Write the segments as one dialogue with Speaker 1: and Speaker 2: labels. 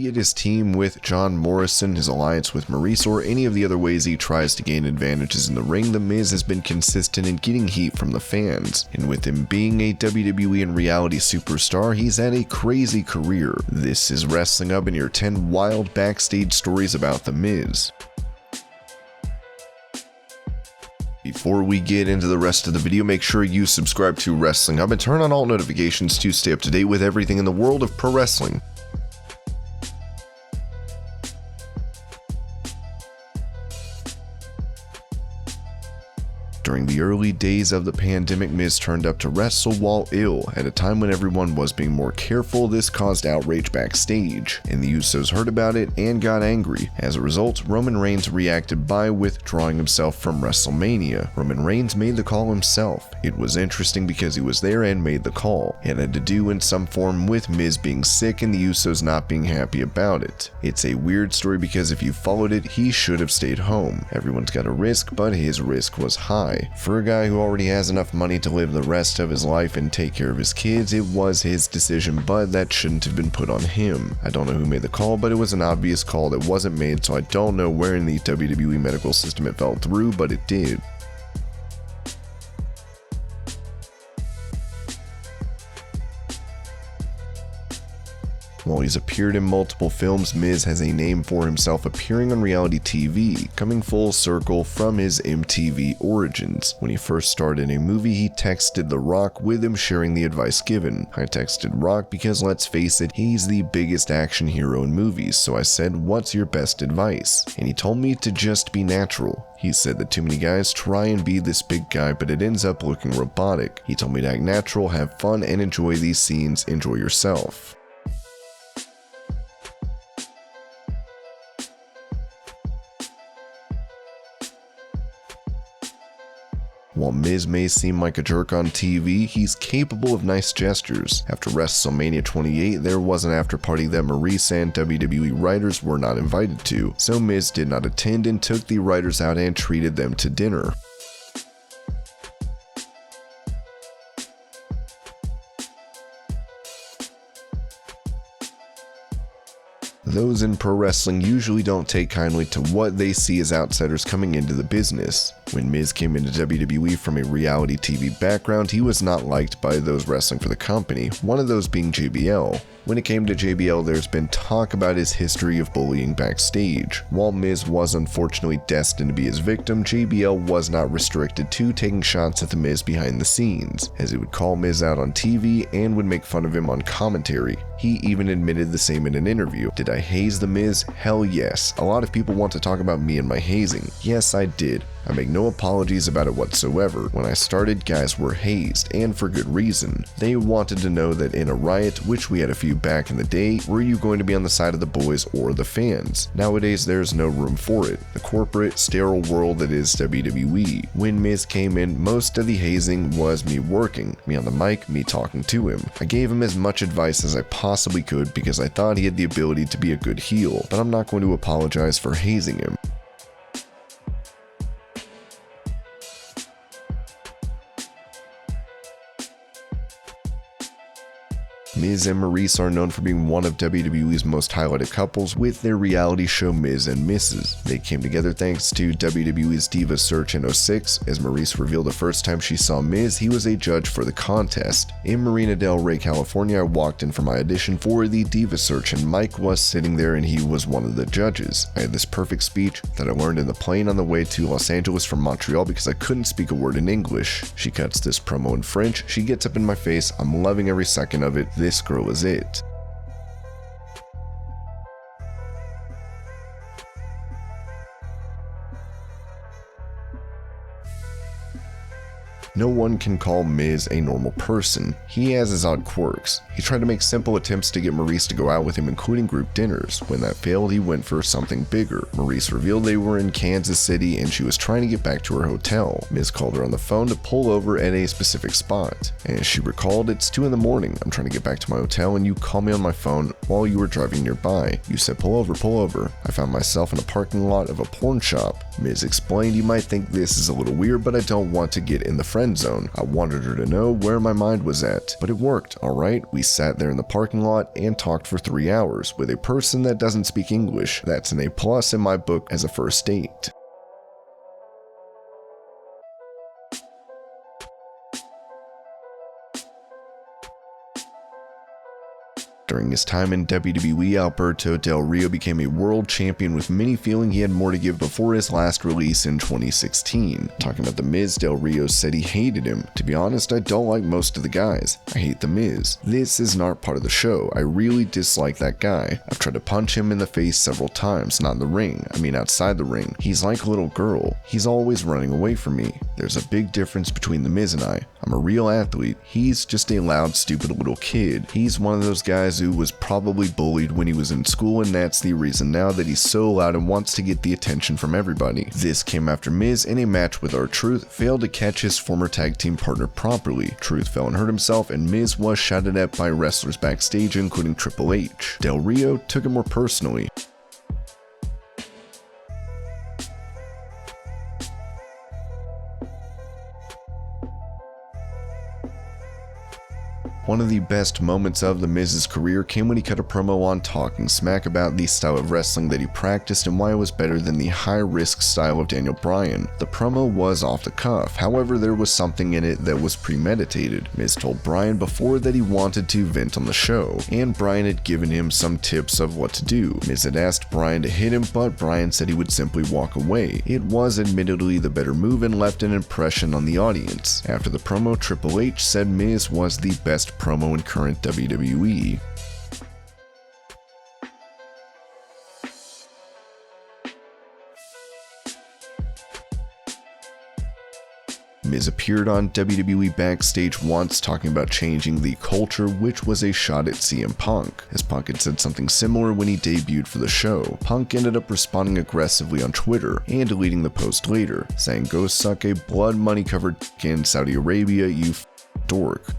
Speaker 1: be it his team with John Morrison, his alliance with Maryse, or any of the other ways he tries to gain advantages in the ring, the Miz has been consistent in getting heat from the fans. And with him being a WWE and reality superstar, he's had a crazy career. This is Wrestling Up and your 10 wild backstage stories about the Miz. Before we get into the rest of the video, make sure you subscribe to Wrestling Hub and turn on all notifications to stay up to date with everything in the world of pro wrestling. During the early days of the pandemic, Miz turned up to wrestle while ill. At a time when everyone was being more careful, this caused outrage backstage, and the Usos heard about it and got angry. As a result, Roman Reigns reacted by withdrawing himself from WrestleMania. Roman Reigns made the call himself. It was interesting because he was there and made the call. It had to do in some form with Miz being sick and the Usos not being happy about it. It's a weird story because if you followed it, he should have stayed home. Everyone's got a risk, but his risk was high. For a guy who already has enough money to live the rest of his life and take care of his kids, it was his decision, but that shouldn't have been put on him. I don't know who made the call, but it was an obvious call that wasn't made, so I don't know where in the WWE medical system it fell through, but it did. While he's appeared in multiple films, Miz has a name for himself appearing on reality TV, coming full circle from his MTV origins. When he first started a movie, he texted The Rock with him sharing the advice given. I texted Rock because let's face it, he's the biggest action hero in movies, so I said, "What's your best advice?" And he told me to just be natural. He said that too many guys try and be this big guy, but it ends up looking robotic. He told me to act natural, have fun, and enjoy these scenes, enjoy yourself. While Miz may seem like a jerk on TV, he's capable of nice gestures. After WrestleMania 28, there was an after party that Maryse and WWE writers were not invited to, so Miz did not attend and took the writers out and treated them to dinner. Those in pro wrestling usually don't take kindly to what they see as outsiders coming into the business. When Miz came into WWE from a reality TV background, he was not liked by those wrestling for the company, one of those being JBL. When it came to JBL, there's been talk about his history of bullying backstage. While Miz was unfortunately destined to be his victim, JBL was not restricted to taking shots at the Miz behind the scenes, as he would call Miz out on TV and would make fun of him on commentary. He even admitted the same in an interview. Did I haze the Miz? Hell yes. A lot of people want to talk about me and my hazing. Yes, I did. I make no apologies about it whatsoever. When I started, guys were hazed, and for good reason. They wanted to know that in a riot, which we had a few back in the day, were you going to be on the side of the boys or the fans? Nowadays, there's no room for it. The corporate, sterile world that is WWE. When Miz came in, most of the hazing was me working, me on the mic, me talking to him. I gave him as much advice as I possibly could because I thought he had the ability to be a good heel, but I'm not going to apologize for hazing him. Miz and Maryse are known for being one of WWE's most highlighted couples with their reality show Miz and Mizs. They came together thanks to WWE's Diva Search in 06. As Maryse revealed the first time she saw Miz, he was a judge for the contest. In Marina del Rey, California, I walked in for my audition for the Diva Search and Mike was sitting there and he was one of the judges. I had this perfect speech that I learned in the plane on the way to Los Angeles from Montreal because I couldn't speak a word in English. She cuts this promo in French, she gets up in my face, I'm loving every second of it. This girl is it. No one can call Miz a normal person. He has his odd quirks. He tried to make simple attempts to get Maryse to go out with him, including group dinners. When that failed, he went for something bigger. Maryse revealed they were in Kansas City and she was trying to get back to her hotel. Miz called her on the phone to pull over at a specific spot. As she recalled, it's 2 in the morning. I'm trying to get back to my hotel and you call me on my phone while you were driving nearby. You said, pull over, pull over. I found myself in a parking lot of a porn shop. Miz explained, you might think this is a little weird, but I don't want to get in the friend friend zone. I wanted her to know where my mind was at. But it worked, alright? We sat there in the parking lot and talked for 3 hours with a person that doesn't speak English. That's an A+ in my book as a first date. During his time in WWE, Alberto Del Rio became a world champion, with many feeling he had more to give before his last release in 2016. Talking about The Miz, Del Rio said he hated him. To be honest, I don't like most of the guys. I hate The Miz. This is not part of the show. I really dislike that guy. I've tried to punch him in the face several times, not in the ring. I mean outside the ring. He's like a little girl. He's always running away from me. There's a big difference between The Miz and I. I'm a real athlete. He's just a loud, stupid little kid. He's one of those guys who was probably bullied when he was in school, and that's the reason now that he's so loud and wants to get the attention from everybody. This came after Miz, in a match with R-Truth, failed to catch his former tag team partner properly. Truth fell and hurt himself, and Miz was shouted at by wrestlers backstage, including Triple H. Del Rio took it more personally. One of the best moments of The Miz's career came when he cut a promo on talking smack about the style of wrestling that he practiced and why it was better than the high-risk style of Daniel Bryan. The promo was off the cuff, however there was something in it that was premeditated. Miz told Bryan before that he wanted to vent on the show, and Bryan had given him some tips of what to do. Miz had asked Bryan to hit him, but Bryan said he would simply walk away. It was admittedly the better move and left an impression on the audience. After the promo, Triple H said Miz was the best promo in current WWE. Miz appeared on WWE Backstage once talking about changing the culture, which was a shot at CM Punk, as Punk had said something similar when he debuted for the show. Punk ended up responding aggressively on Twitter and deleting the post later, saying, "Go suck a blood money covered in Saudi Arabia, you dork."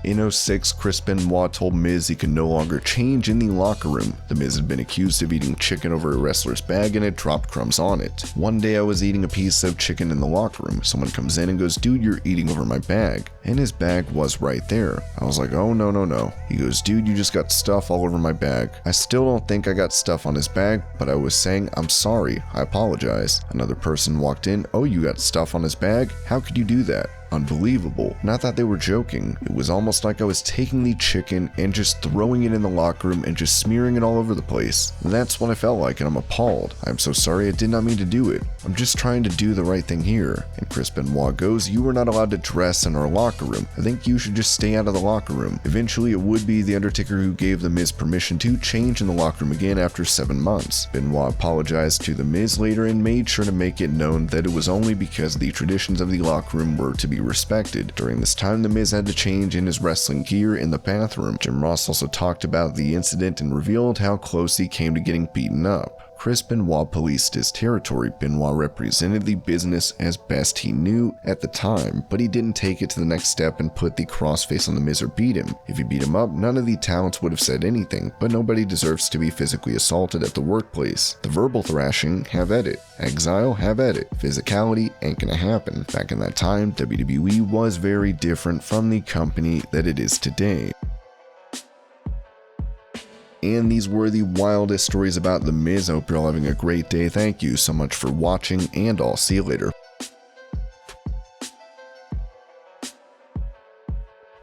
Speaker 1: In 2006, Chris Benoit told Miz he could no longer change in the locker room. The Miz had been accused of eating chicken over a wrestler's bag and had dropped crumbs on it. "One day I was eating a piece of chicken in the locker room. Someone comes in and goes, 'Dude, you're eating over my bag.' And his bag was right there. I was like, 'Oh, no, no, no.' He goes, 'Dude, you just got stuff all over my bag.' I still don't think I got stuff on his bag, but I was saying, 'I'm sorry, I apologize.' Another person walked in, 'Oh, you got stuff on his bag? How could you do that?' Unbelievable. And I thought they were joking. It was almost like I was taking the chicken and just throwing it in the locker room and just smearing it all over the place. That's what I felt like, and I'm appalled. I'm so sorry, I did not mean to do it. I'm just trying to do the right thing here." And Chris Benoit goes, "You were not allowed to dress in our locker room. I think you should just stay out of the locker room." Eventually, it would be The Undertaker who gave The Miz permission to change in the locker room again after 7 months. Benoit apologized to The Miz later and made sure to make it known that it was only because the traditions of the locker room were to be respected. During this time, The Miz had to change in his wrestling gear in the bathroom. Jim Ross also talked about the incident and revealed how close he came to getting beaten up. Chris Benoit policed his territory. Benoit represented the business as best he knew at the time, but he didn't take it to the next step and put the crossface on The Miz or beat him. If he beat him up, none of the talents would have said anything, but nobody deserves to be physically assaulted at the workplace. The verbal thrashing, have at it. Exile, have at it. Physicality ain't gonna happen. Back in that time, WWE was very different from the company that it is today. And these were the wildest stories about The Miz. I hope you're all having a great day. Thank you so much for watching, and I'll see you later.